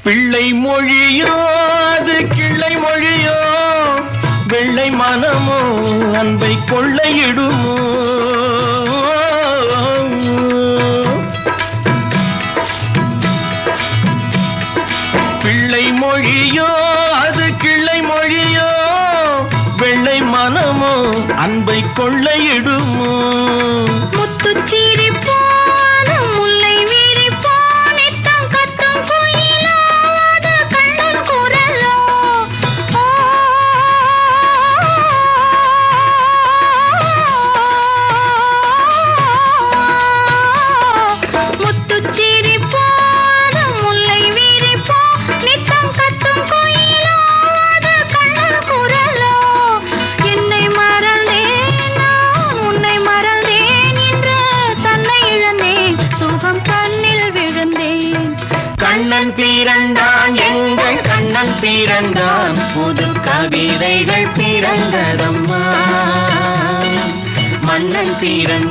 பிள்ளை மொழியோ அது கிள்ளை மொழியோ, வெள்ளை மனமோ அன்பை கொள்ளையிடுமோ. பிள்ளை மொழியோ அது கிள்ளை மொழியோ, வெள்ளை மனமோ அன்பை கொள்ளையிடுமோ. கண்ணன் பிறந்தான், எங்கள் கண்ணன் பிறந்தான், புது கவிதைகள் பிறந்ததம்மா. மன்னன் பிறந்தான்.